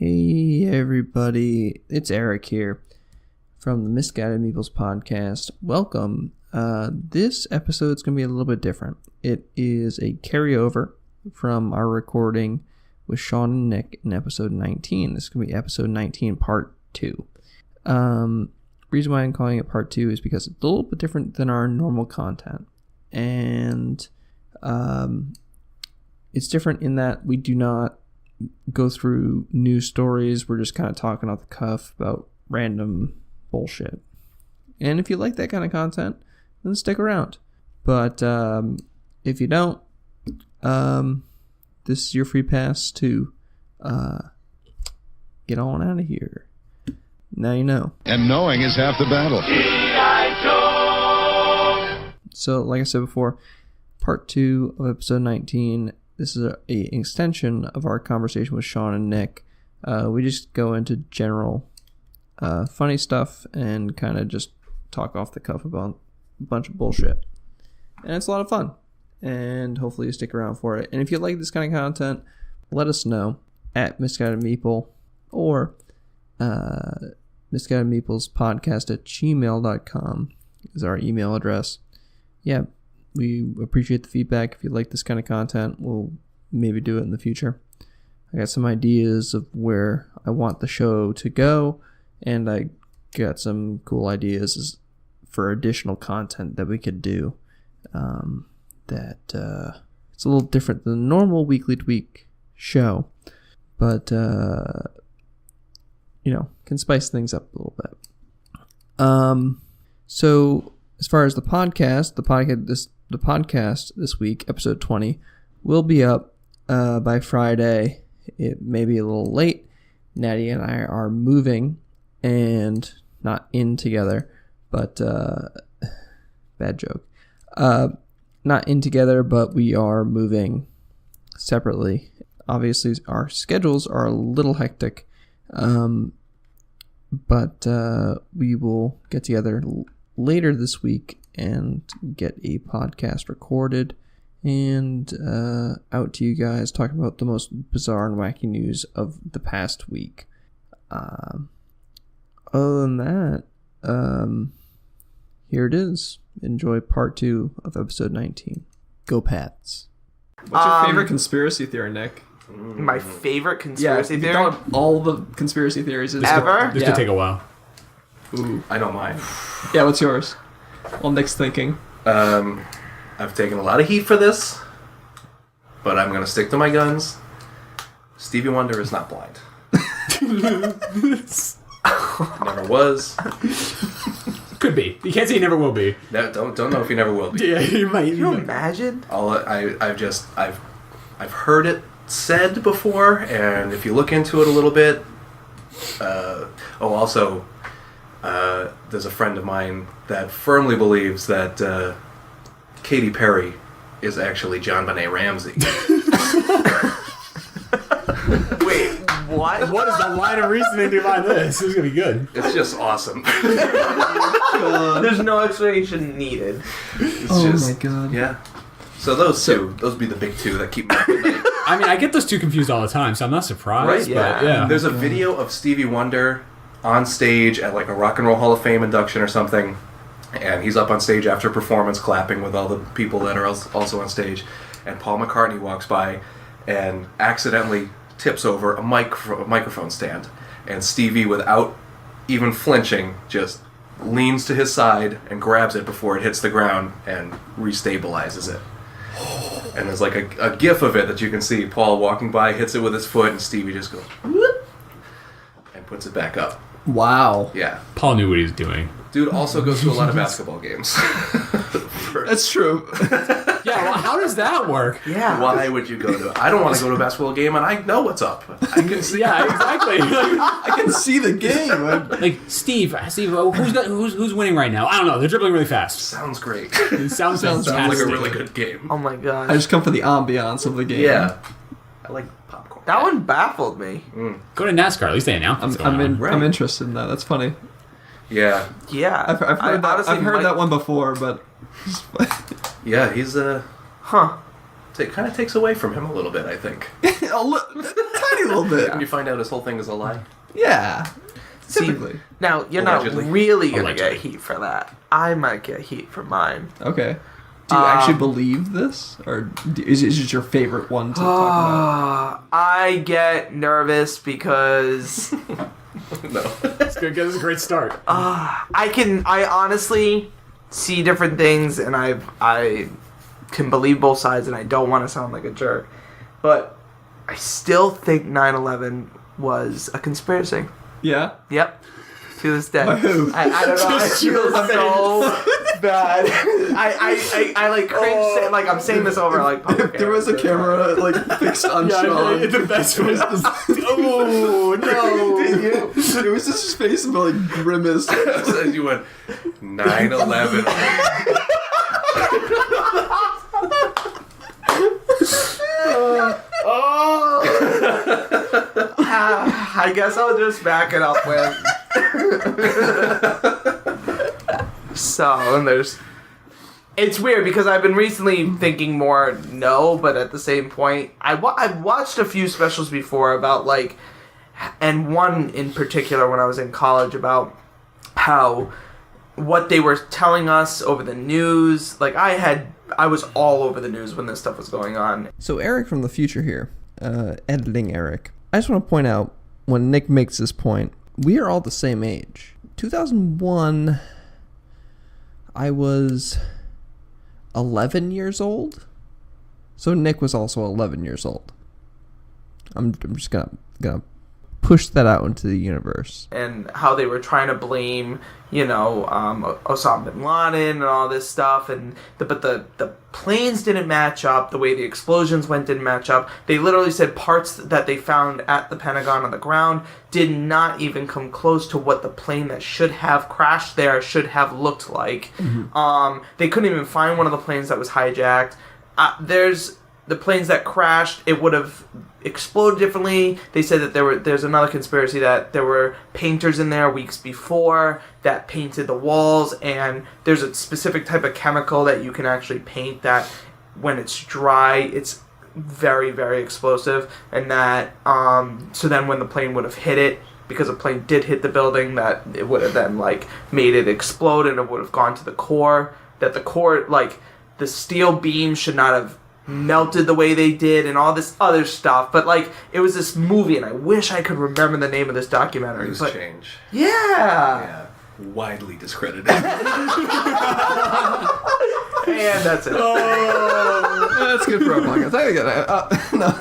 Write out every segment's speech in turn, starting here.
Hey everybody, it's Eric here from the Misguided Meeples podcast. Welcome. This episode's going to be a little bit different. It is a carryover from our recording with Sean and Nick in episode 19. This is going to be episode 19, part 2. Reason why I'm calling it part 2 is because it's a little bit different than our normal content. And it's different in that we do not go through news stories. We're just kind of talking off the cuff about random bullshit. And if you like that kind of content, then stick around. But if you don't, this is your free pass to get on out of here. Now you know. And knowing is half the battle. So, like I said before, part 2 of episode 19. This is an extension of our conversation with Sean and Nick. We just go into general funny stuff and kind of just talk off the cuff about a bunch of bullshit. And it's a lot of fun. And hopefully you stick around for it. And if you like this kind of content, let us know at Misguided Meeple or Misguided Meeples podcast at gmail.com is our email address. Yeah. We appreciate the feedback. If you like this kind of content, we'll maybe do it in the future. I got some ideas of where I want the show to go, and I got some cool ideas for additional content that we could do that it's a little different than the normal weekly to week show, but can spice things up a little bit. So as far as the podcast this week, episode 20, will be up by Friday. It may be a little late. Natty and I are moving and not in together, but bad joke. Not in together, but we are moving separately. Obviously, our schedules are a little hectic, but we will get together later this week and get a podcast recorded and out to you guys talking about the most bizarre and wacky news of the past week. Other than that, here it is. Enjoy part 2 of episode 19. Go Pats. What's your favorite conspiracy theory, Nick? My favorite conspiracy theory? Yeah, all the conspiracy theories. Ever? This could take a while. Ooh, I know mine. Yeah, what's yours? Well, Nick's thinking. I've taken a lot of heat for this, but I'm going to stick to my guns. Stevie Wonder is not blind. Never was. Could be. You can't say he never will be. No, don't know if he never will be. Yeah, he might. Can you imagine? I've heard it said before, and if you look into it a little bit, also, there's a friend of mine that firmly believes that Katy Perry is actually JonBenet Ramsey. Wait, what? What is the line of reasoning behind this? This is going to be good. It's just awesome. There's no explanation needed. My god. Yeah. So those would be the big two that keep me up at night. I mean, I get those two confused all the time, so I'm not surprised. Right? But yeah. There's a video of Stevie Wonder on stage at like a Rock and Roll Hall of Fame induction or something, and he's up on stage after performance clapping with all the people that are also on stage, and Paul McCartney walks by and accidentally tips over a microphone stand, and Stevie, without even flinching, just leans to his side and grabs it before it hits the ground and restabilizes it. And there's like a gif of it that you can see. Paul walking by, hits it with his foot, and Stevie just goes whoop, and puts it back up. Wow. Yeah. Paul knew what he was doing. Dude also goes to a lot of basketball games. That's true. Yeah, well, how does that work? Yeah. Why would you go to... I don't want to go to a basketball game, and I know what's up. I can see... Yeah, exactly. I can see the game. Like, Steve, who's winning right now? I don't know. They're dribbling really fast. Sounds great. It sounds Sounds like a fantastic. really good game. Oh my god. I just come for the ambiance of the game. Yeah. I like popcorn. That one baffled me. Go to NASCAR. At least they announced what's going on. Right. I'm interested in that. That's funny. Yeah. Yeah. I've heard that. I've heard that one before, but Yeah, he's Huh. it kind of takes away from him a little bit, I think. Tiny little bit. And you find out his whole thing is a lie. Yeah. See, Typically. now, you're Allegedly. not really going to Allegedly. get heat for that. I might get heat for mine. Okay. Do you actually believe this, or is it your favorite one to talk I get nervous because No. It's good. This is a great start. I honestly see different things, and I can believe both sides, and I don't want to sound like a jerk, but I still think 9/11 was a conspiracy. about? Yeah. Yep. To this day. By who? I don't know. I feel so bad. I like cringe. Like I'm saying this over like public. If there was a camera like fixed on Sean, the best was oh no! it was just his face and like grimace. As you went 9/11. I guess I'll just back it up with. And there's. It's weird because I've been recently thinking more no, but at the same point, I've watched a few specials before about like, and one in particular when I was in college about how what they were telling us over the news. Like I was all over the news when this stuff was going on. So Eric from the future here, editing Eric. I just want to point out when Nick makes this point, we are all the same age. 2001, I was 11 years old. So Nick was also 11 years old. I'm just gonna push that out into the universe. And how they were trying to blame, Osama bin Laden and all this stuff, but the planes didn't match up, the way the explosions went didn't match up. They literally said parts that they found at the Pentagon on the ground did not even come close to what the plane that should have crashed there should have looked like. Mm-hmm. They couldn't even find one of the planes that was hijacked. There's the planes that crashed, it would have exploded differently. They said that there's another conspiracy that there were painters in there weeks before that painted the walls, and there's a specific type of chemical that you can actually paint that when it's dry, it's very, very explosive, and that so then when the plane would have hit it, because a plane did hit the building, that it would have then like made it explode and it would have gone to the core, that the core, like the steel beam should not have melted the way they did and all this other stuff. But like it was this movie, and I wish I could remember the name of this documentary. Loose But change. yeah. Widely discredited. And that's it. That's good for our podcast. I get it. No.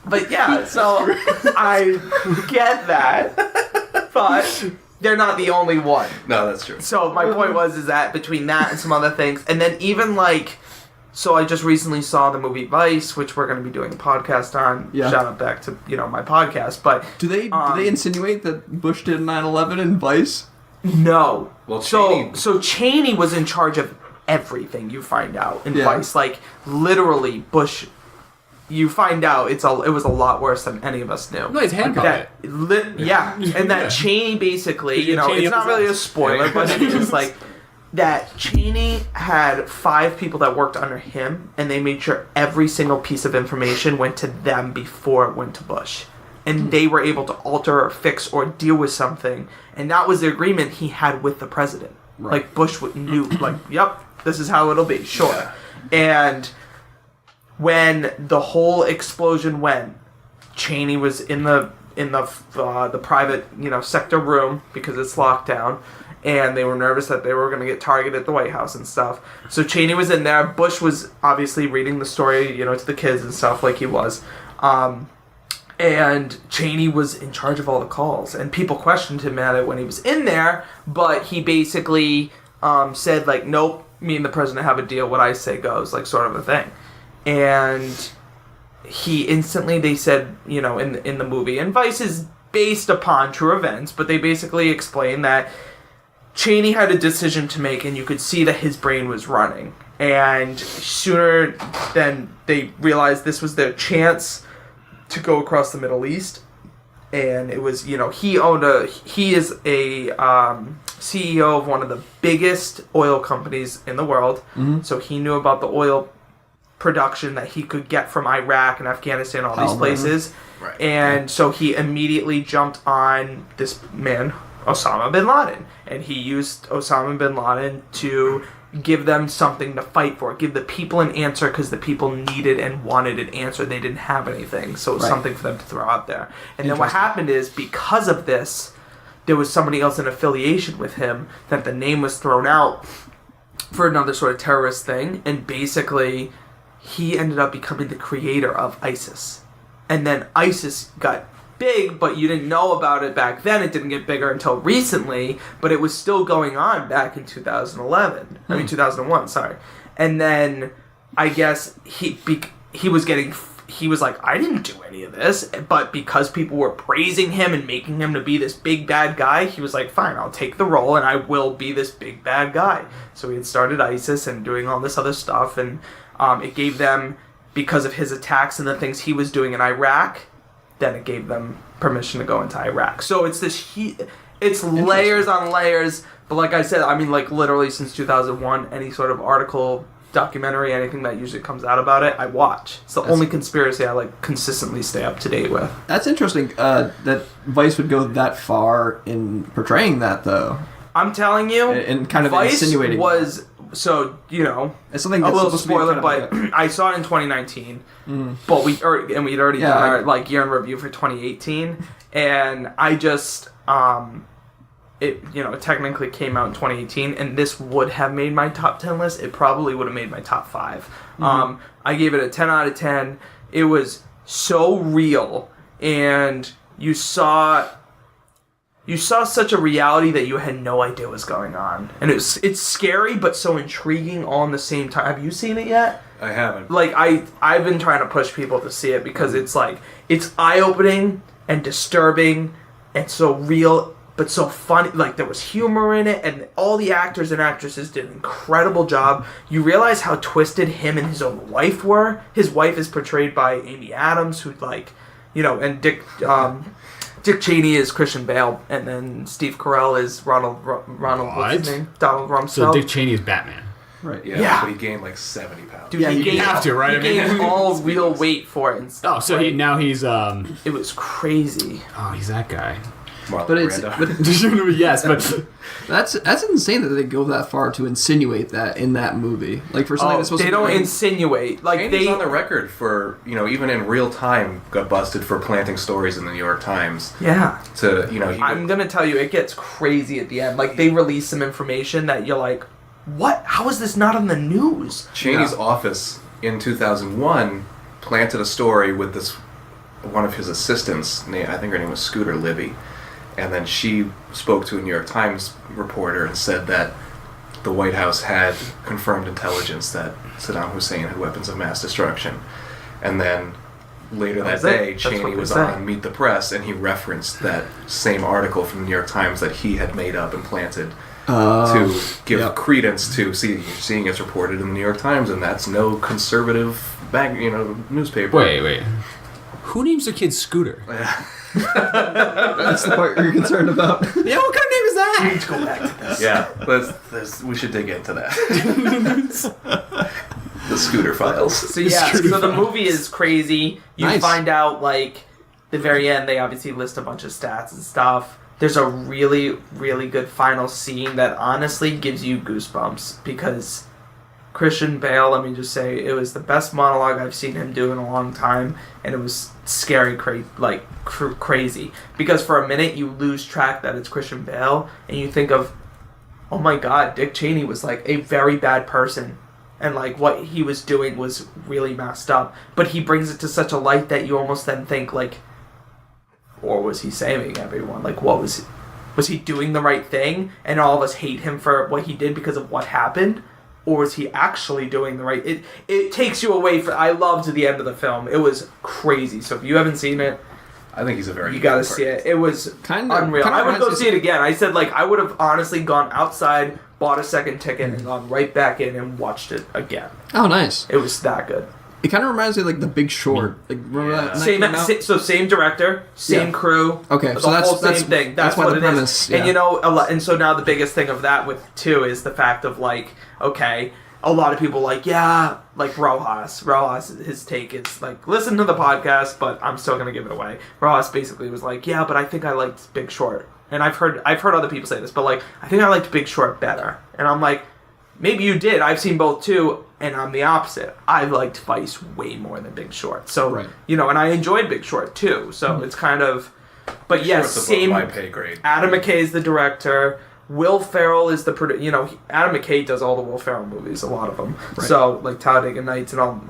But yeah, so I get that, but they're not the only one. No, that's true. So my point is that between that and some other things, and then even like, so I just recently saw the movie Vice, which we're going to be doing a podcast on. Yeah. Shout out back to my podcast. But Do they insinuate that Bush did 9/11 in Vice? no. Well, Cheney- So Cheney was in charge of everything. You find out in Yeah. Vice, like literally Bush. You find out it was a lot worse than any of us knew. No, he's hand puppet. Yeah, and that Cheney basically, Cheney it's up not his really a ass. spoiler, but it's just like that Cheney had 5 people that worked under him, and they made sure every single piece of information went to them before it went to Bush. And they were able to alter or fix or deal with something, and that was the agreement he had with the president. Right. Like Bush knew, like, yep, this is how it'll be, sure. Yeah. And when the whole explosion went, Cheney was in the private sector room because it's locked down, and they were nervous that they were going to get targeted at the White House and stuff. So Cheney was in there. Bush was obviously reading the story, to the kids and stuff like he was, and Cheney was in charge of all the calls. And people questioned him at it when he was in there, but he basically said like, nope, me and the president have a deal. What I say goes, like sort of a thing. And he instantly, they said, in the movie, and Vice is based upon true events, but they basically explained that Cheney had a decision to make, and you could see that his brain was running. And sooner than they realized this was their chance to go across the Middle East. And it was, he is a CEO of one of the biggest oil companies in the world. Mm-hmm. So he knew about the oil production that he could get from Iraq and Afghanistan, all these places. Right. And so he immediately jumped on this man, Osama bin Laden. And he used Osama bin Laden to give them something to fight for, give the people an answer, because the people needed and wanted an answer. They didn't have anything, so it was something for them to throw out there. And then what happened is, because of this, there was somebody else in affiliation with him that the name was thrown out for another sort of terrorist thing, and basically he ended up becoming the creator of ISIS. And then ISIS got big, but you didn't know about it back then. It didn't get bigger until recently, but it was still going on back in 2011. I mean 2001, sorry. And then I guess he was like, I didn't do any of this, but because people were praising him and making him to be this big bad guy, he was like, fine, I'll take the role and I will be this big bad guy. So he had started ISIS and doing all this other stuff, and it gave them, because of his attacks and the things he was doing in Iraq, then it gave them permission to go into Iraq. So it's it's layers on layers. But like I said, I mean, like literally since 2001, any sort of article, documentary, anything that usually comes out about it, I watch. It's the only conspiracy I like consistently stay up to date with. That's interesting that Vice would go that far in portraying that, though. I'm telling you, and kind of Vice insinuating was so, you know, it's something a that's little supposed to be spoiler, kind of, but I saw it in 2019, but we'd already done our like year in review for 2018, and I just it technically came out in 2018, and this would have made my top 10 list. It probably would have made my top 5. I gave it a 10 out of 10. It was so real, and you saw such a reality that you had no idea was going on. And it's scary, but so intriguing all in the same time. Have you seen it yet? I haven't. Like, I've been trying to push people to see it because it's like, it's eye-opening and disturbing and so real, but so funny. Like, there was humor in it, and all the actors and actresses did an incredible job. You realize how twisted him and his own wife were. His wife is portrayed by Amy Adams, who, like, and Dick Cheney is Christian Bale, and then Steve Carell is Ronald what's his name? Donald Rumsfeld. So Dick Cheney is Batman. Right. Yeah. But he gained like 70 pounds. Dude, Yeah, he you gained, have to, right? He gained all real weight for it and stuff. Oh, so right? he's It was crazy. he's that guy. Marlon But it's Brando. Yes, but that's insane that they go that far to insinuate that in that movie. Like for something that's supposed They to be don't insinuate. Like, Cheney's they... on the record for, even in real time, got busted for planting stories in the New York Times. Yeah. I'm going to tell you, it gets crazy at the end. Like, they release some information that you're like, what? How is this not on the news? Cheney's office in 2001 planted a story with one of his assistants, I think her name was Scooter Libby, and then she spoke to a New York Times reporter and said that the White House had confirmed intelligence that Saddam Hussein had weapons of mass destruction. And then later that day, Cheney was on Meet the Press, and he referenced that same article from the New York Times that he had made up and planted to give credence to seeing it's reported in the New York Times, and that's no conservative newspaper. wait. Who names their kid Scooter? That's the part you're concerned about. Yeah, what kind of name is that? We need to go back to this. Yeah, we should dig into that. The Scooter Files. So the movie is crazy. You find out, like, the very end, they obviously list a bunch of stats and stuff. There's a really, really good final scene that honestly gives you goosebumps, because Christian Bale, let me just say, it was the best monologue I've seen him do in a long time, and it was scary, crazy. Because for a minute, you lose track that it's Christian Bale, and you think of, oh my god, Dick Cheney was, like, a very bad person, and, like, what he was doing was really messed up. But he brings it to such a light that you almost then think, like, or was he saving everyone? Like, what was he? Was he doing the right thing, and all of us hate him for what he did because of what happened? Or is he actually doing the right... It takes you away from... I loved the end of the film. It was crazy. So if you haven't seen it... I think he's a very... You gotta see it. It was unreal. I would go see it again. I said, like, I would have honestly gone outside, bought a second ticket, and gone right back in and watched it again. Oh, nice. It was that good. It kind of reminds me of, like, The Big Short. Like, remember that? Same director, same crew. Okay, the so whole same thing. That's why what the it premise, is. And and so now the biggest thing of that too is the fact of, like, okay, a lot of people like, yeah, like Rojas, his take is like, listen to the podcast, but I'm still gonna give it away. Rojas basically was like, yeah, but I think I liked Big Short, and I've heard other people say this, but like, I think I liked Big Short better, and I'm like, maybe you did. I've seen both too, and I'm the opposite. I liked Vice way more than Big Short, so Right. and I enjoyed Big Short too, so it's kind of, but yes, Short's above same. my pay grade. Adam McKay is the director. Will Ferrell is the Adam McKay does all the Will Ferrell movies, a lot of them. Right. So like Talladega Nights and all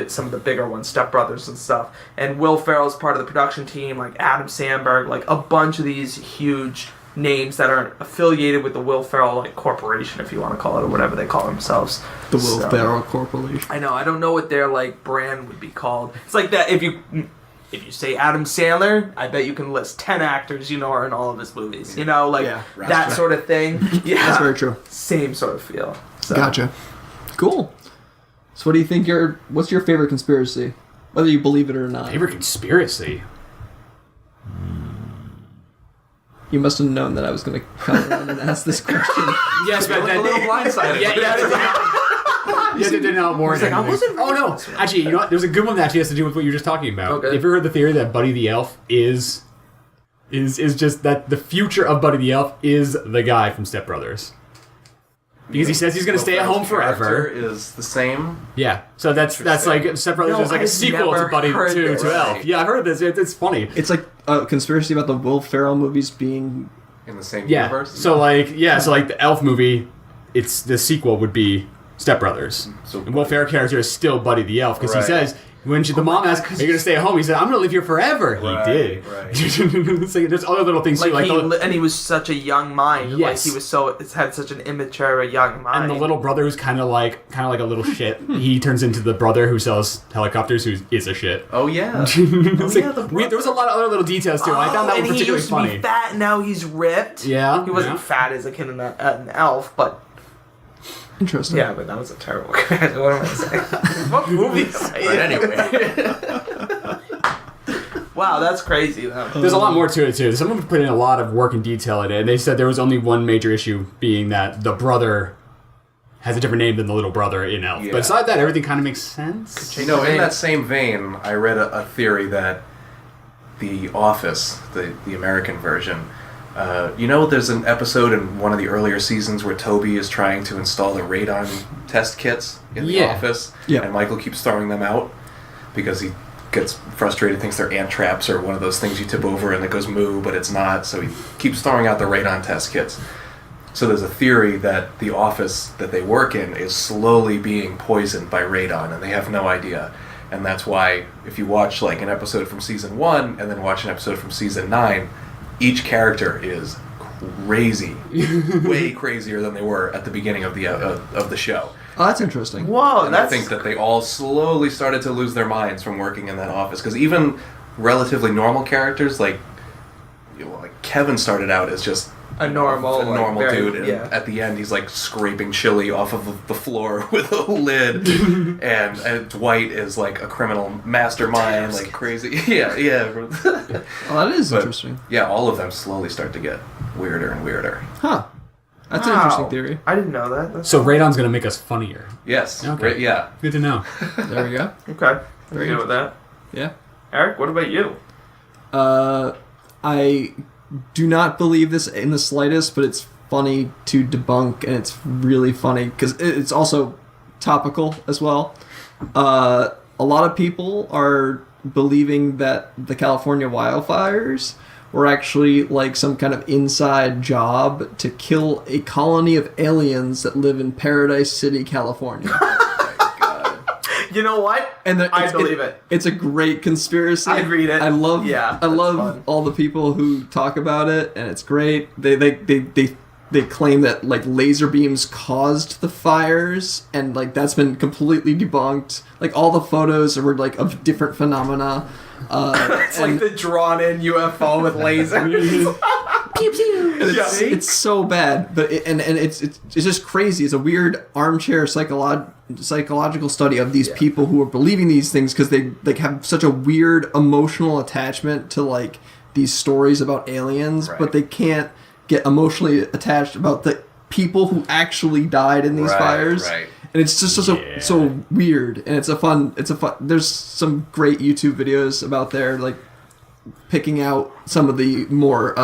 some of the bigger ones, Step Brothers and stuff. And Will Ferrell's part of the production team, like Adam Sandberg, like a bunch of these huge names that are affiliated with the Will Ferrell like corporation, if you want to call it, or whatever they call themselves. The Will Ferrell Corporation. I know. I don't know what their like brand would be called. It's like that if you say Adam Sandler, I bet you can list 10 actors are in all of his movies. Like Yeah. that sort of thing. Yeah, That's very true. Same sort of feel. So. Gotcha. Cool. So what do you think what's your favorite conspiracy? Whether you believe it or not. Favorite conspiracy? You must have known that I was going to come around and ask this question. Yes, but A little blindsided. Yeah, they did not warn He's like, I anything. wasn't Oh really- no! Actually, you know what? There's a good one that actually has to do with what you were just talking about. Okay. Have you ever heard the theory that Buddy the Elf is just that the future of Buddy the Elf is the guy from Step Brothers? Because he says he's going to stay at home Character forever. is the same. Yeah, so that's like Step Brothers No, is like a I've sequel to never Buddy heard to this. Elf. Yeah, I've heard this. It's funny. It's like a conspiracy about the Will Ferrell movies being... In the same Yeah. universe. So like the Elf movie, it's the sequel would be Step Brothers. So And Will Ferrell character is still Buddy the Elf because he Right. says when the mom asks, "Are you going to stay at home?" He said, "I'm going to live here forever." Right, He did. right. It's like, there's other little things too, Like like and he was such a young mind. Yes. Like he was had such an immature young mind. and the little brother who's kind of like a little shit. He turns into the brother who sells helicopters, who is a shit. Oh yeah. It's yeah, like, the there was a lot of other little details too. And I found that and one he particularly used to funny. be fat, now he's ripped. Yeah, He wasn't yeah. fat as a kid in an elf, but Interesting. yeah, but that was a terrible comparison. What am I saying? What movie? But anyway. Wow, that's crazy though. There's a lot more to it too. Someone put in a lot of work and detail in it. And they said there was only one major issue, being that the brother has a different name than the little brother in Elf. Yeah. But aside that, everything kind of makes sense. In that same vein, I read a theory that The Office, the American version, there's an episode in one of the earlier seasons where Toby is trying to install the radon test kits in the Yeah. office, Yeah. and Michael keeps throwing them out because he gets frustrated, thinks they're ant traps or one of those things you tip over and it goes moo, but it's not, so he keeps throwing out the radon test kits. So there's a theory that the office that they work in is slowly being poisoned by radon, and they have no idea. And that's why, if you watch like an episode from season 1 and then watch an episode from season 9, each character is crazy, way crazier than they were at the beginning of the show. Oh, that's interesting. Whoa, And I that's think that they all slowly started to lose their minds from working in that office, because even relatively normal characters like Kevin started out as just a normal very- dude, and yeah. at the end he's like scraping chili off of the floor with a lid, and Dwight is like a criminal mastermind, like crazy. Yeah. Oh, that is But, interesting. yeah, all of them slowly start to get weirder and weirder. Huh. That's an Wow. interesting theory. I didn't know that. That's So radon's going to make us funnier. Yes. Okay. Right, yeah. Good to know. There we go. okay. Very Good with that. Yeah. Eric, what about you? I do not believe this in the slightest, but it's funny to debunk, and it's really funny because it's also topical as well. A lot of people are believing that the California wildfires were actually like some kind of inside job to kill a colony of aliens that live in Paradise City, California. You know what? And I believe it. It's a great conspiracy. I'd read it. I love. Yeah, I that's love fun. all the people who talk about it, and it's great. They claim that like laser beams caused the fires, and like that's been completely debunked. Like all the photos were like of different phenomena. It's like the drawn-in UFO with lasers. It's so bad, but it's just crazy. It's a weird armchair psychological study of these people who are believing these things because they like have such a weird emotional attachment to like these stories about aliens, Right. but they can't get emotionally attached about the people who actually died in these Right, fires. right. and it's just so weird, and it's a fun. There's some great YouTube videos about there, like picking out some of the more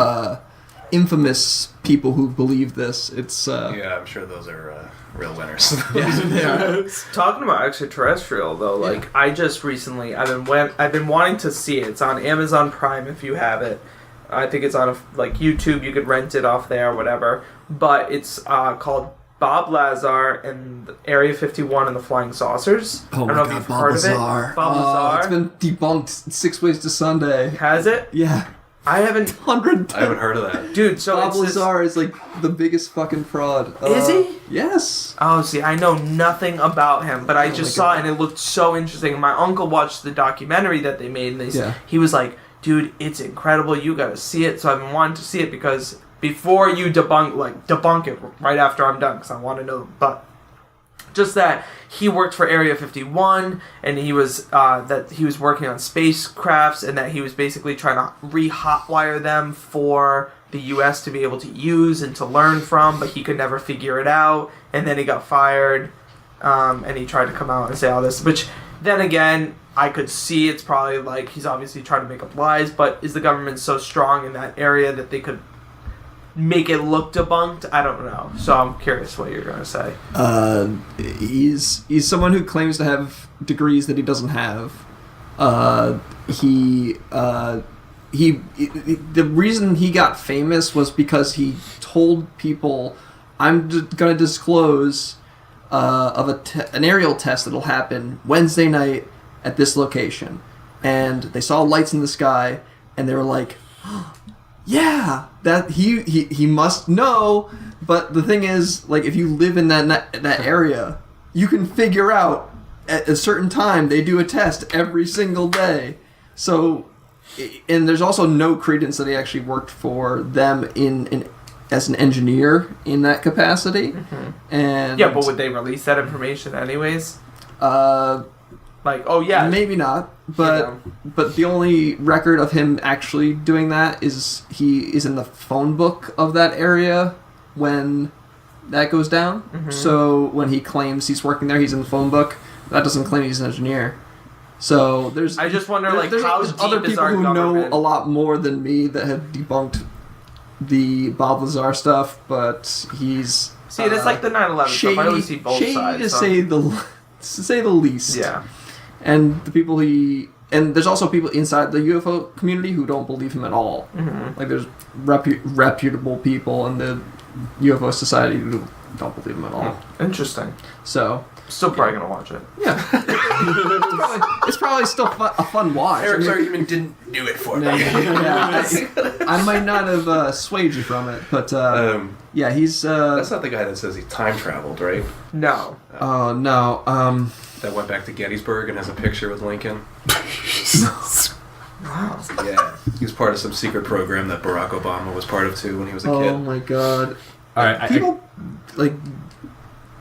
infamous people who believe this. It's Yeah, I'm sure those are real winners. yeah. Talking about extraterrestrial though, like I just recently I've been wanting to see it. It's on Amazon Prime if you have it. I think it's on like YouTube. You could rent it off there, or whatever. But it's called Bob Lazar and Area 51 and the Flying Saucers. Oh I my don't know if god, you've Bob heard Lazar. of it. Bob Lazar. It's been debunked 6 ways to Sunday. Has it? Yeah. I haven't. 100. I haven't heard of that. Dude, so Bob it's this- Lazar is like the biggest fucking fraud. Is he? Yes. Oh, see, I know nothing about him, but I just my saw God. it and it looked so interesting. And my uncle watched the documentary that they made, and he was like, dude, it's incredible. You gotta see it. So I've been wanting to see it because before you debunk it right after I'm done, because I want to know. But just that he worked for Area 51, and he was working on spacecrafts, and that he was basically trying to re-hotwire them for the U.S. to be able to use and to learn from, but he could never figure it out, and then he got fired, and he tried to come out and say all this, which then again, I could see it's probably like he's obviously trying to make up lies, but is the government so strong in that area that they could make it look debunked? I don't know. So I'm curious what you're going to say. He's someone who claims to have degrees that he doesn't have. The reason he got famous was because he told people, "I'm going to disclose of an aerial test that'll happen Wednesday night at this location," and they saw lights in the sky, and they were like, "Yeah, that he must know." But the thing is, like, if you live in that area, you can figure out at a certain time they do a test every single day. So, and there's also no credence that he actually worked for them as an engineer in that capacity. Mm-hmm. And Yeah, but would they release that information anyways? Like, oh yeah, maybe not. But the only record of him actually doing that is he is in the phone book of that area when that goes down. Mm-hmm. So when he claims he's working there, he's in the phone book. That doesn't claim he's an engineer. So there's. I just wonder, like, there's how other deep is people our who government? know a lot more than me that have debunked the Bob Lazar stuff, but he's. See, it's like the 9/11 stuff. I always see both shady sides. to so- say the least. Yeah. And the people and there's also people inside the UFO community who don't believe him at all. Mm-hmm. Like there's reputable people in the UFO society who don't believe him at all. Interesting. So Still probably gonna watch it. yeah, it's probably still a fun watch. Eric's I mean, argument didn't do it for me. I might not have swayed you from it, but yeah, he's. That's not the guy that says he time traveled, right? No. Oh no. That went back to Gettysburg and has a picture with Lincoln. Wow. Yeah, he was part of some secret program that Barack Obama was part of too when he was a Oh kid. my god. All right, People like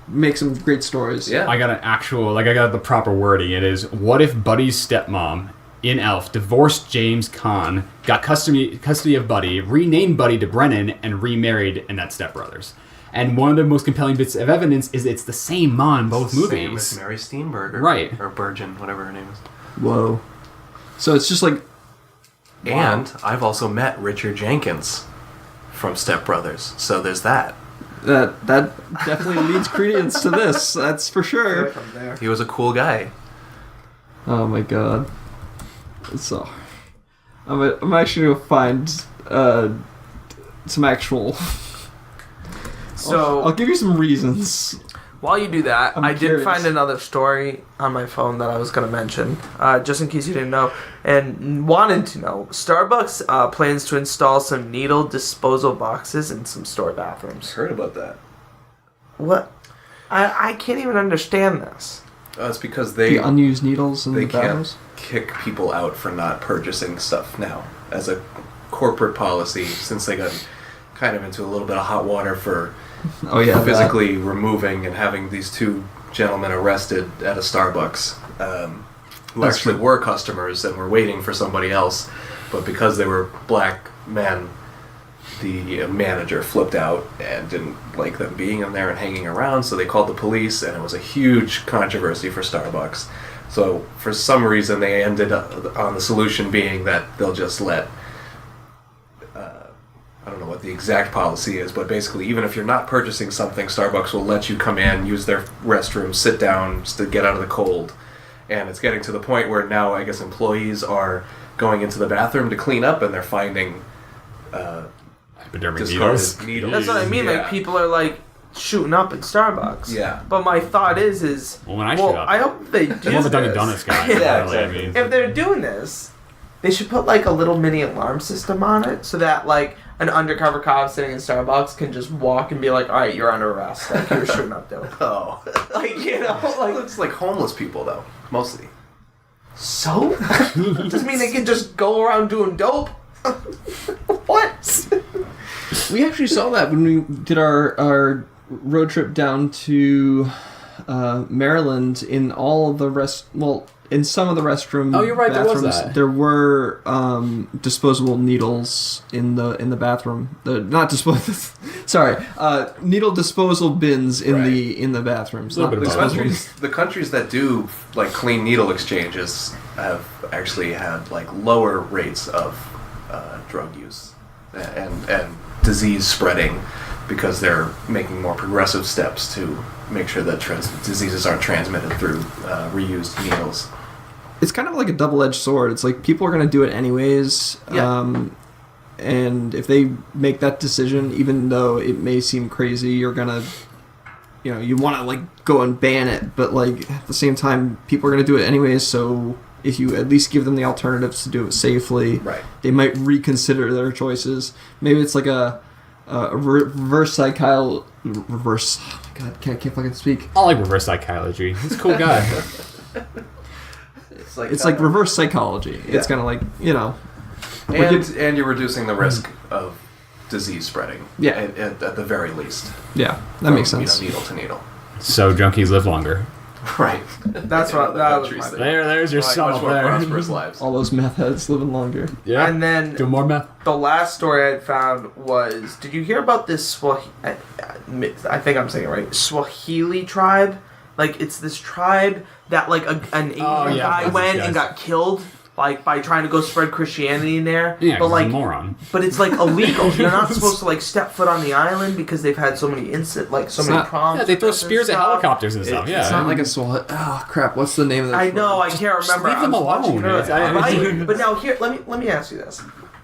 make some great stories. Yeah, I got an actual, I got the proper wording. It is, what if Buddy's stepmom in Elf divorced James Caan, got custody of Buddy, renamed Buddy to Brennan, and remarried, and that's Step Brothers. And one of the most compelling bits of evidence is it's the same mom in both movies. Same with Mary Steenburgen, Right. or Burgeon, whatever her name is. Whoa. So it's just like. And I've also met Richard Jenkins from Step Brothers, so there's that. That definitely leads credence to this. That's for sure. From there. He was a cool guy. Oh my god. So, I'm actually gonna find some actual. So I'll give you some reasons. while you do that, I'm I curious. did find another story on my phone that I was going to mention, just in case you didn't know, and wanted to know. Starbucks plans to install some needle disposal boxes in some store bathrooms. Heard about that? What? I can't even understand this. It's because they The unused needles in they the can't bathrooms. kick people out for not purchasing stuff now as a corporate policy, since they got kind of into a little bit of hot water for Oh yeah, physically removing and having these two gentlemen arrested at a Starbucks who That's actually true. were customers and were waiting for somebody else, but because they were black men, the manager flipped out and didn't like them being in there and hanging around, so they called the police, and it was a huge controversy for Starbucks. So for some reason, they ended up on the solution being that they'll just let, I don't know what the exact policy is, but basically, even if you're not purchasing something, Starbucks will let you come in, use their restroom, sit down just to get out of the cold. And it's getting to the point where now, I guess, employees are going into the bathroom to clean up, and they're finding Hypodermic discarded needles. That's what I mean. Yeah. Like people are like shooting up at Starbucks. Yeah. But my thought is Well, when I shoot up, I hope they do I'm more of a Dunkin' this. Donuts guy. Yeah, really, I exactly. mean. If they're doing this, they should put like a little mini alarm system on it so that like an undercover cop sitting in Starbucks can just walk and be like, all right, you're under arrest. Like you're shooting up dope. Oh. Like, you know, like It's like homeless people, though, mostly. so? Does mean they can just go around doing dope? What? We actually saw that when we did our road trip down to Maryland. In all of the in some of the restroom. Oh, you're right, there was bathrooms, that. there were disposable needles in the bathroom. Not disposable. Sorry, needle disposal bins in the bathrooms. Little Not bit of The both. disposable. the countries that do like clean needle exchanges have actually had like lower rates of drug use and disease spreading because they're making more progressive steps to make sure that diseases aren't transmitted through reused needles. It's kind of like a double-edged sword. It's like people are going to do it anyways. Yeah. And if they make that decision, even though it may seem crazy, you're going to, you want to like go and ban it. But like at the same time, people are going to do it anyways. So if you at least give them the alternatives to do it safely, Right. they might reconsider their choices. Maybe it's like a reverse psychology. Reverse. Oh my god, can't fucking speak. I like reverse psychology. He's a cool guy. It's like reverse psychology. It's Yeah. kind of like and you're reducing the risk of disease spreading. Yeah. At the very least. yeah, that makes From, sense. needle to needle. So junkies live longer. Right. That's what The that was countries my that There's your like sum much up more there. prosperous lives. All those meth heads living longer. Yeah. And then Do more meth. the last story I found was, did you hear about this I think I'm saying it right, Swahili tribe? Like, it's this tribe that, like, an Asian guy yes, went yes. and got killed, like, by trying to go spread Christianity in there. Yeah, but, 'cause like, he's a moron. but it's, like, illegal. You're not supposed to, like, step foot on the island because they've had so many not- problems. Yeah, they throw with this and spears at stuff. helicopters and stuff. Yeah. It's not like a Swahili. Oh crap! What's the name of that? I know, I tribe? can't remember. leave them I was watching alone. it earlier. It's- Right? But now here, let me ask you this.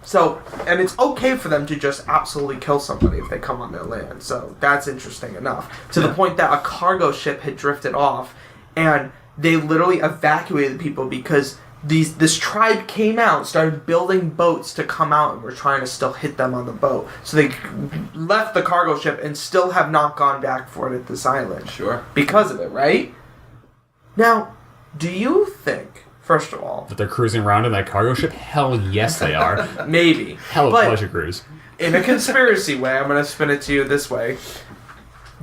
So, and it's okay for them to just absolutely kill somebody if they come on their land. So that's interesting enough. To the point that a cargo ship had drifted off, and they literally evacuated people because this tribe came out, started building boats to come out, and were trying to still hit them on the boat. So they left the cargo ship and still have not gone back for it at this island. Sure. Because of it, right? Now, do you think, first of all, That they're cruising around in that cargo ship? Hell yes, they are. maybe, Hell of a but pleasure cruise. in a conspiracy way, I'm going to spin it to you this way.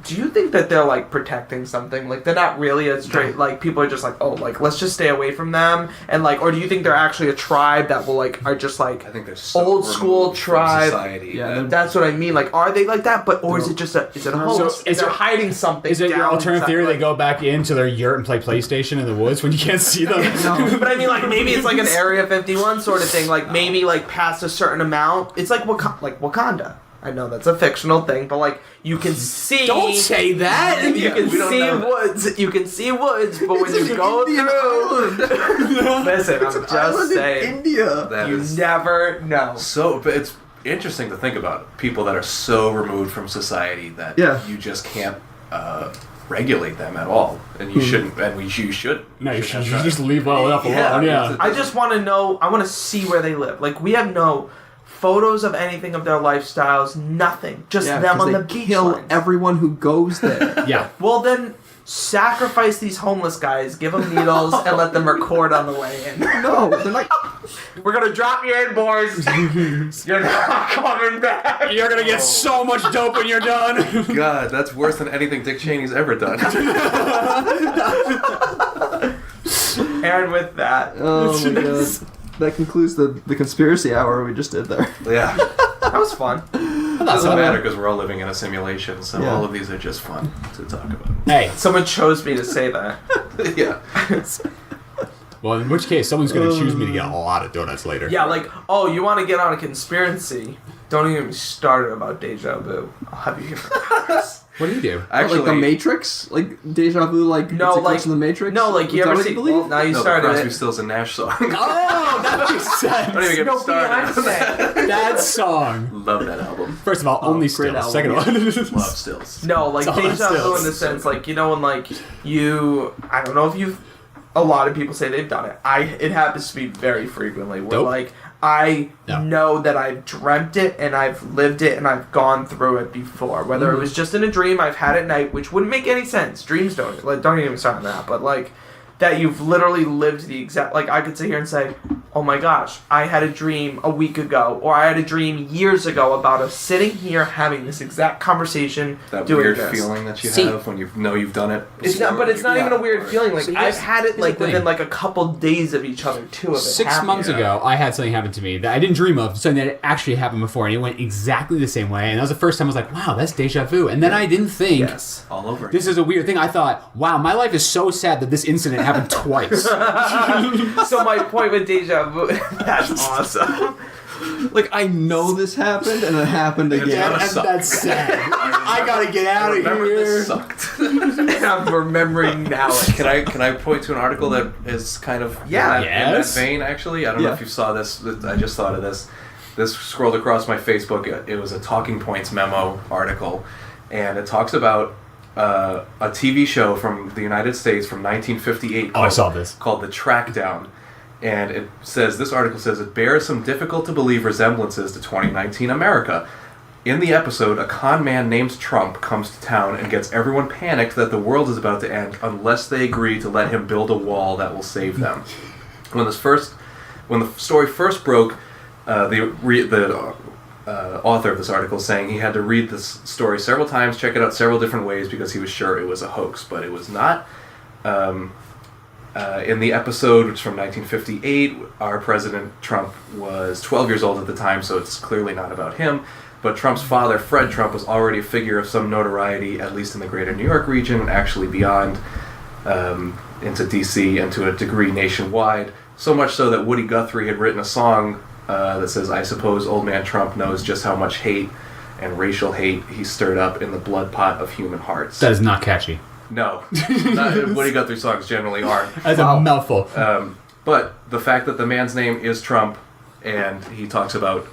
Do you think that they're, like, protecting something? Like, they're not really a straight, like, people are just like, oh, like, let's just stay away from them? And, like, or do you think they're actually a tribe that will, like, are just, like, I think they're so old school removed from tribe? society. Yeah, that- That's what I mean. Like, are they like that? But, or is it just is it a hoax? So, So, is is they're it- hiding something Is it your down alternative inside, theory like- they go back into their yurt and play PlayStation in the woods when you can't see them? But I mean, like, maybe it's like an Area 51 sort of thing. Like, maybe, like, past a certain amount. It's like Wakanda. I know that's a fictional thing, but, like, you can see... Don't say that! You can we don't see know that. woods. You can see woods, but when you go through... Listen, I'm just saying. India. that You is never know. but it's interesting to think about people that are so removed from society that Yeah. you just can't regulate them at all, and you shouldn't, and you should. No, you should have tried. just leave well enough alone, yeah. I just want to know... I want to see where they live. Like, we have no photos of anything of their lifestyles. Nothing. Just them 'cause on they the beach kill lines. everyone who goes there. Yeah. Well, then sacrifice these homeless guys, give them needles, and let them record on the way in. No, they're not. We're gonna drop you in, boys. You're not coming back. You're gonna get so much dope when you're done. God, that's worse than anything Dick Cheney's ever done. And with that, Oh my god. That concludes the conspiracy hour we just did there. Yeah. that was fun. doesn't matter because we're all living in a simulation, so Yeah. all of these are just fun to talk about. Hey, Someone chose me to say that. Yeah. well, in which case, someone's going to choose me to get a lot of donuts later. Yeah, like, oh, you want to get on a conspiracy? Don't even start about deja vu. I'll have you here for hours. What do you do? Actually, like the Matrix, like deja vu, like No, it's a like glitch in the Matrix. No, like you Is that ever what see? believe? Well, now you no, the started Crosby, it. Stills and Nash song. Oh, that makes sense. Don't even get me No, started. Beyonce. That song. Love that album. First of all, only great Stills. album. Second of all, Love Stills. No, like It's all deja vu stills. in the sense, like, you know, when like you, I don't know if you've. A lot of people say they've done it. It happens to me very frequently. Where Nope. like I No. know that I've dreamt it and I've lived it and I've gone through it before. Whether it was just in a dream I've had at night, which wouldn't make any sense. Dreams don't even start on that. But like that you've literally lived the exact. Like I could sit here and say, oh my gosh, I had a dream a week ago, or I had a dream years ago about us sitting here having this exact conversation. That doing weird this. feeling that you See- have when you know you've done it. It's not, but it's not even a weird feeling. Like So I've here's- had it here's like the thing. within like a couple days of each other too. Of it 6 happening. months ago, I had something happen to me that I didn't dream of, something that actually happened before, and it went exactly the same way. And that was the first time I was like, wow, that's deja vu. And then I didn't think, Yes. all over. this is a weird thing. I thought, wow, my life is so sad that this incident happened twice. So my point with deja vu. That's awesome. Like I know this happened and it happened again. Yeah. And that's sad. I gotta get out of Remember here. this sucked. And I'm remembering now. Can I point to an article that is kind of Yeah. in that Yes. vein? Actually, I don't know Yeah. if you saw this. I just thought of this. This scrolled across my Facebook. It was a Talking Points memo article, and it talks about a TV show from the United States from 1958. Oh, I saw this. Called The Trackdown. And it says, this article says, it bears some difficult to believe resemblances to 2019 America. In the episode, a con man named Trump comes to town and gets everyone panicked that the world is about to end unless they agree to let him build a wall that will save them. When the story first broke, the author of this article is saying he had to read this story several times, check it out several different ways because he was sure it was a hoax, but it was not. In the episode, which is from 1958, our President Trump was 12 years old at the time, so it's clearly not about him. But Trump's father, Fred Trump, was already a figure of some notoriety, at least in the greater New York region, and actually beyond into D.C. and to a degree nationwide. So much so that Woody Guthrie had written a song that says, I suppose old man Trump knows just how much hate and racial hate he stirred up in the blood pot of human hearts. That is not catchy. No. Woody Guthrie songs generally aren't. That's a mouthful. But the fact that the man's name is Trump, and he talks about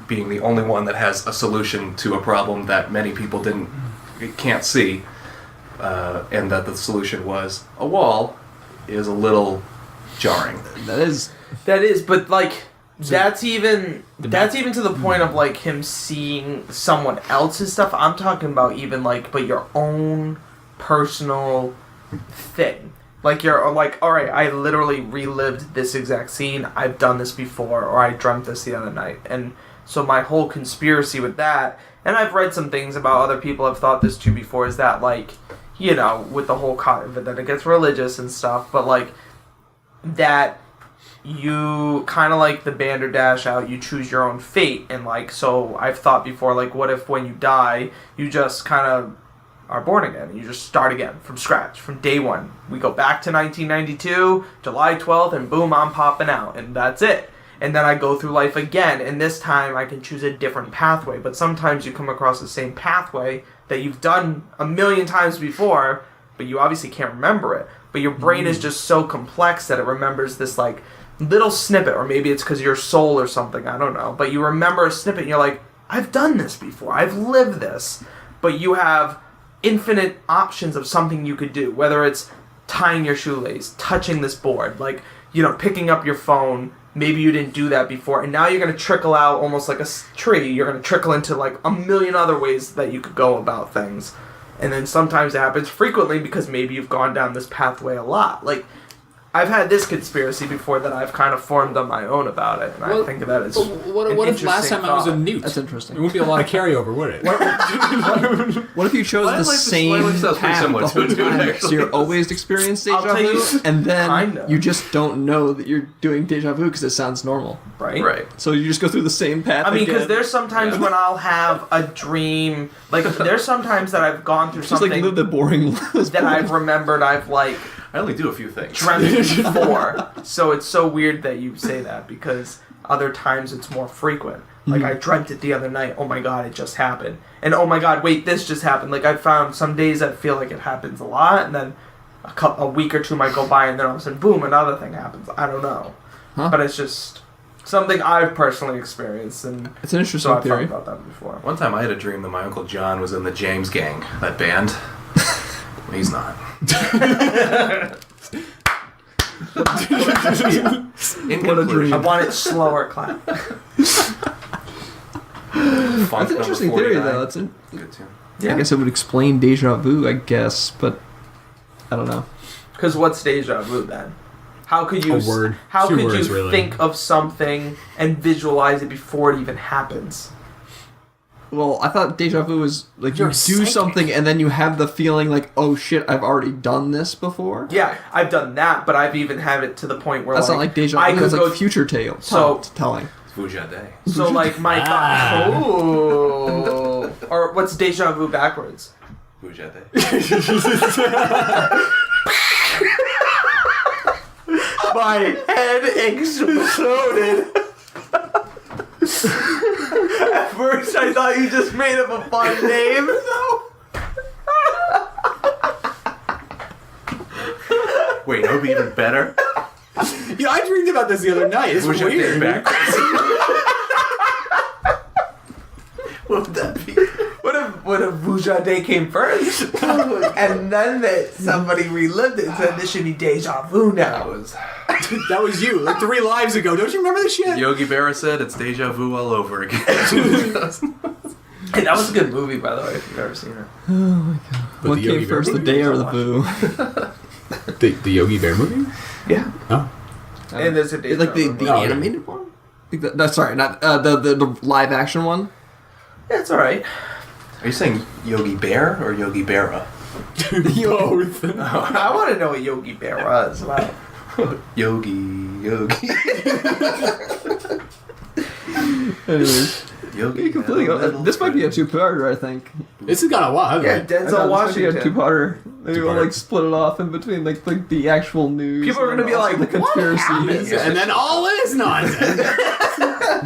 being the only one that has a solution to a problem that many people can't see, and that the solution was a wall, is a little jarring. That is But like that's even to the point of like him seeing someone else's stuff. I'm talking about even like but your own personal thing. Like you're like, all right, I literally relived this exact scene. I've done this before, or I dreamt this the other night. And so my whole conspiracy with that, and I've read some things about other people have thought this too before, is that like, you know, with the whole that it gets religious and stuff, but like that you kind of like the Bandersnatch out, you choose your own fate. And like, so I've thought before, like, what if when you die, you just kind of are born again. You just start again from scratch, from day one. We go back to 1992, July 12th, and boom, I'm popping out, and that's it. And then I go through life again, and this time I can choose a different pathway. But sometimes you come across the same pathway that you've done a million times before, but you obviously can't remember it. But your brain is just so complex that it remembers this, like, little snippet, or maybe it's because your soul or something, I don't know. But you remember a snippet, and you're like, I've done this before, I've lived this. But you have infinite options of something you could do, whether it's tying your shoelace, touching this board, like, you know, picking up your phone. Maybe you didn't do that before, and now you're going to trickle out almost like a tree. You're going to trickle into like a million other ways that you could go about things. And then sometimes it happens frequently because maybe you've gone down this pathway a lot. Like, I've had this conspiracy before that I've kind of formed on my own about it, and I think of that as What if last time I was a newt? That's interesting. It wouldn't be a lot of carryover, would it? What if you chose My the life is- same my lifestyle's pretty path similar the to whole it, dude, time? actually. So you're always experiencing I'll deja tell you, vu, and then kinda. you just don't know that you're doing deja vu because it sounds normal. right. Right. So you just go through the same path. I mean, because again. there's sometimes when I'll have a dream, like there's sometimes that I've gone through just like something live the boring lives. that I've remembered I've like I only do a few things. dreamt before. So it's so weird that you say that because other times it's more frequent. Like I dreamt it the other night. Oh my god, it just happened. And oh my god, wait, this just happened. Like I found some days I feel like it happens a lot, and then a week or two might go by, and then all of a sudden, boom, another thing happens. I don't know, but it's just something I've personally experienced, and It's an interesting so I've theory. thought about that before. One time I had a dream that my Uncle John was in the James Gang, that band. He's not. In What a dream. I want it slower, clap. That's an interesting theory, though. That's Good tune. I guess it would explain deja vu, I guess, but I don't know. Because what's deja vu then? How could you? A word. How Two could words, you really. think of something and visualize it before it even happens? Well, I thought deja vu was like you You're do psychic. something and then you have the feeling like, oh shit, I've already done this before. Yeah, I've done that, but I've even had it to the point where That's not like deja I vu. could That's go like future telling. It's Vujade. So like my oh, or what's deja vu backwards? Vujade. My head exploded. At first, I thought you just made up a fun name. Wait, that would be even better. Yeah, I dreamed about this the other night. It's Vujade weird. backwards. What would that be? What if Vujade came first, and then somebody relived it and said this should be deja vu That now? was That was you, like 3 lives ago. Don't you remember this shit? Yogi Berra said it's deja vu all over again. Hey, that was a good movie, by the way, if you've ever seen it. But What the Yogi came Bear first, the movie? day or the vu? The Yogi Bear movie? Yeah, Oh. and there's a deja Like the vu. Oh, okay. animated one? Like no, sorry, not the live action one. Yeah, it's all right. Are you saying Yogi Bear or Yogi Berra? Both. I want to know what Yogi Bear was. Wow. Yogi. Anyways, Yogi. completely. This might be a two-parter, I think. This has got a lot, Yeah, hasn't it? I know, Denzel this might be a Washington. two-parter. Maybe we'll Two-parter. like split it off in between like the actual news. People are and gonna be also like, the "What conspiracy happened?" And then all is nonsense.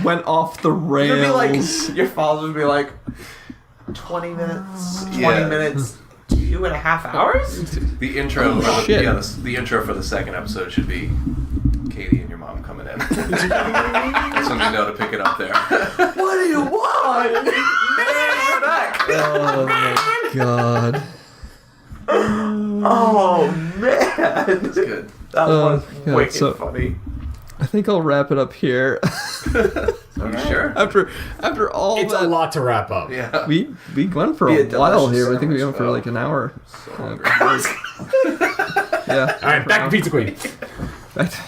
went off the rails. It'd be like your followers would be like 20 minutes, 20 minutes, 2.5 hours. The intro. Oh, for the, shit. yeah, the intro for the second episode should be Katie and your mom coming in. That's when you know to pick it up there. What do you want? Man, you're back. Oh my god. Oh man, That's good. that was yeah, wicked so- funny. I think I'll wrap it up here. Are you sure? after all It's that, a lot to wrap up. Yeah. we went for Be a a while delicious here. I think we went sandwich, for like an hour. So hungry. Yeah. All right, back to Pizza Queen.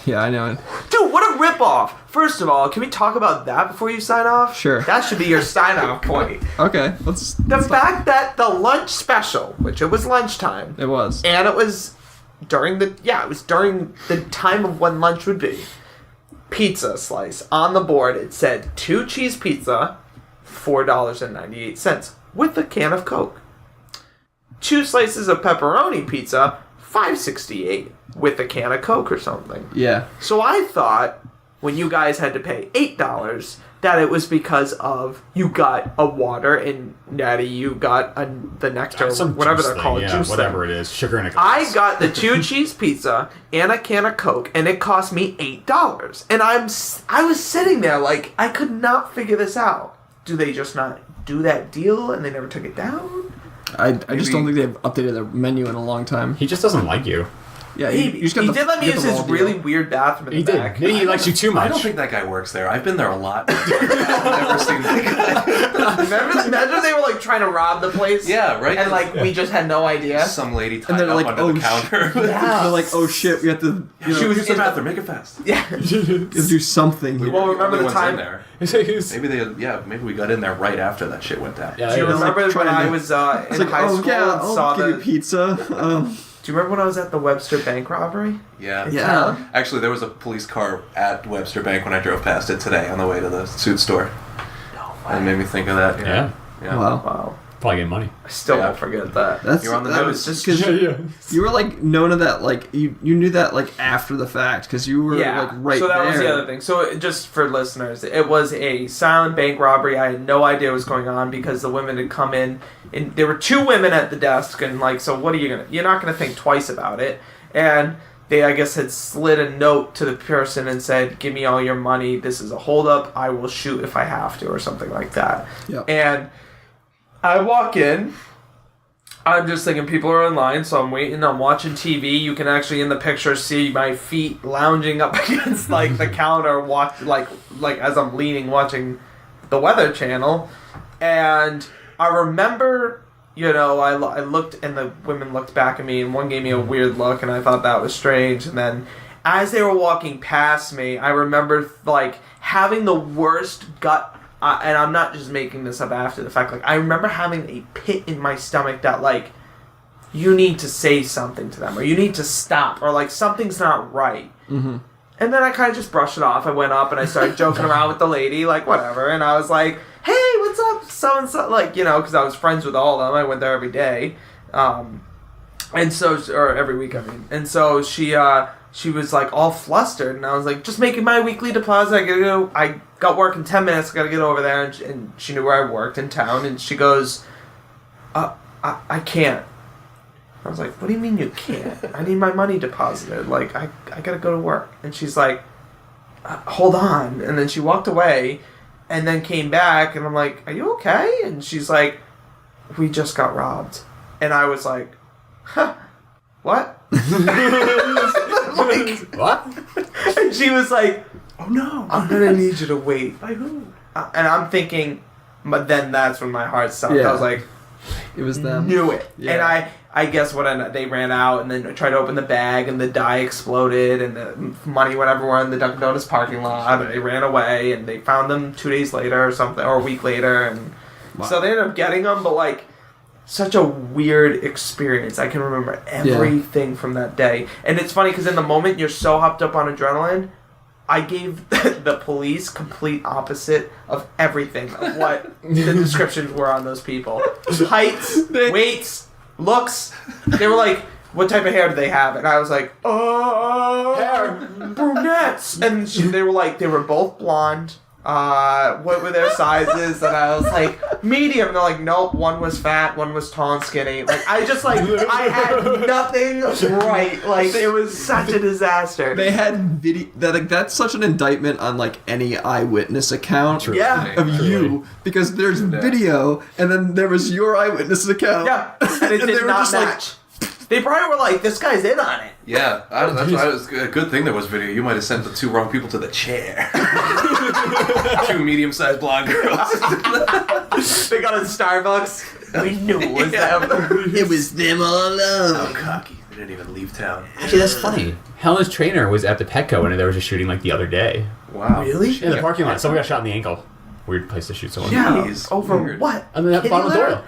Yeah, I know. Dude, what a ripoff! First of all, can we talk about that before you sign off? Sure. That should be your sign-off point. Okay, let's. The fact that the lunch special, which it was lunchtime, It was. and it was during the time of when lunch would be. Pizza slice on the board. It said 2 cheese pizza, $4.98 with a can of Coke. 2 slices of pepperoni pizza, $5.68 with a can of Coke or something. Yeah. So I thought when you guys had to pay $8 that it was because of you got a water and Natty you got the nectar, Some whatever juice they're thing, called, yeah, juice whatever thing. it is, sugar in a I glass. got the 2 cheese pizza and a can of Coke, and it cost me $8. And I was sitting there like I could not figure this out. Do they just not do that deal and they never took it down? I just don't think they've updated their menu in a long time. He just doesn't like you. Yeah, He you just got the- did let me you get use the his raw really deal. weird bathroom in He the did. back. Maybe he likes you too much. I don't think that guy works there. I've been there a lot. I've never seen that guy. Imagine if they were like trying to rob the place. Yeah, right. And like we just had no idea. Some lady tied And they're up like, under oh, the counter. They're like, oh shit, we have to. She was in the in the- bathroom. Make it fast. Yeah. do something. Here. Well, remember the Everyone's time? in there. Yeah. Maybe we got in there right after that shit went down. Do you It was remember like when trying I to- was It's in like, high oh school yeah, and I'll saw give the? you pizza. Do you remember when I was at the Webster bank robbery? Yeah. Yeah. Actually, there was a police car at Webster Bank when I drove past it today on the way to the suit store. It made me think of that. Yeah. Yeah. Wow. Wow. Probably getting money. I still Yeah. won't forget that. That's You're on the that nose. was just because you were like known of that, like you knew that like after the fact because you were like right so that there. was the other thing. So just for listeners, it was a silent bank robbery. I had no idea what was going on because the women had come in, and there were two women at the desk, and like, so what are you gonna? You're not gonna think twice about it. And they, I guess, had slid a note to the person and said, "Give me all your money. This is a holdup. I will shoot if I have to," or something like that. Yep. And I walk in. I'm just thinking people are in line, so I'm waiting. I'm watching TV. You can actually in the picture see my feet lounging up against like the counter, like as I'm leaning watching the Weather Channel, and I remember, I looked and the women looked back at me, and one gave me a weird look, and I thought that was strange. And then as they were walking past me, I remember like having the worst gut. And I'm not just making this up after the fact. Like, I remember having a pit in my stomach that, like, you need to say something to them, or you need to stop, or, like, something's not right. Mm-hmm. And then I kind of just brushed it off. I went up and I started joking around with the lady, like, whatever. And I was like, hey, what's up, so-and-so? Like, because I was friends with all of them. I went there every day. And so, or every week, I mean. And so she was, like, all flustered. And I was like, just making my weekly deposit. I got work in 10 minutes. I gotta get over there. And she knew where I worked in town. And she goes, I can't. I was like, what do you mean you can't? I need my money deposited. Like, I gotta go to work. And she's like, hold on. And then she walked away and then came back. And I'm like, are you okay? And she's like, we just got robbed. And I was like, huh, what? Like, What? and she was like, Oh no. I'm gonna need you to wait. By who? And I'm thinking, but then that's when my heart stopped. Yeah. I was like, It was them. knew it. Yeah. And I guess they ran out and then tried to open the bag and the die exploded and the money went everywhere in the Dunkin' Donuts parking lot and they ran away and they found them 2 days later or something, or a week later, and so they ended up getting them. But like, such a weird experience. I can remember everything from that day. And it's funny because in the moment you're so hopped up on adrenaline, I gave the police complete opposite of everything of what the descriptions were on those people. Heights, weights, looks. They were like, what type of hair do they have? And I was like, hair, brunettes. And they were like, they were both blonde. What were their sizes? And I was like, medium. And they're like, nope, one was fat, one was tall and skinny. Like, I had nothing right. Like, it was such a disaster. They had video. That's such an indictment on like any eyewitness account Yeah. of you because there's video and then there was your eyewitness account. Yeah, and it And they did were not just like- match. They probably were like, this guy's in on it. Yeah, that's why it was a good thing there was video. You might have sent the two wrong people to the chair. Two medium-sized blonde girls. They got in Starbucks. We knew it was them. It was them all along. How cocky. They didn't even leave town. Actually, that's funny. Helen's trainer was at the Petco and there was a shooting like the other day. Wow. Really? In the parking lot. Someone got shot in the ankle. Weird place to shoot someone. Yeah. Jeez, Over weird. what? And then at the bottom of the Kitty Doyle.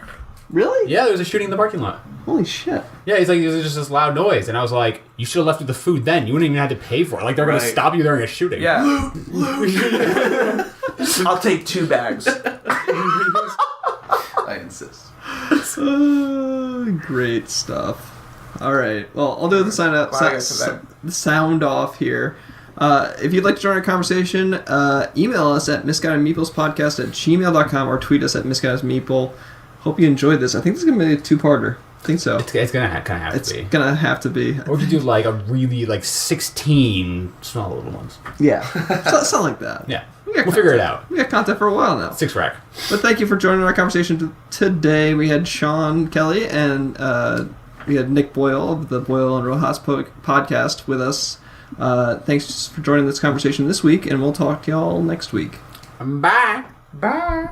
Really? Yeah, there was a shooting in the parking lot. Holy shit. Yeah, he's like, there's just this loud noise. And I was like, you should have left with the food then. You wouldn't even have to pay for it. Like, they're going to Right. stop you during a shooting. Yeah. I'll take 2 bags. I insist. Great stuff. All right. Well, I'll do the sign up. Well, I guess that- The sound off here. If you'd like to join our conversation, email us at misguidedmeeplespodcast@gmail.com or tweet us at misguidedmeeple. Hope you enjoyed this. I think this is going to be a 2-parter. I think so. It's going to kind of have It's to be. going to have to be. Or we could do like a really, like 16 small little ones. Yeah. Something like that. Yeah. We got We'll figure it content. out. We got content for a while now. 6 rack. But thank you for joining our conversation today. We had Sean Kelly and we had Nick Boyle of the Boyle and Rojas podcast with us. Thanks for joining this conversation this week, and we'll talk to y'all next week. Bye. Bye.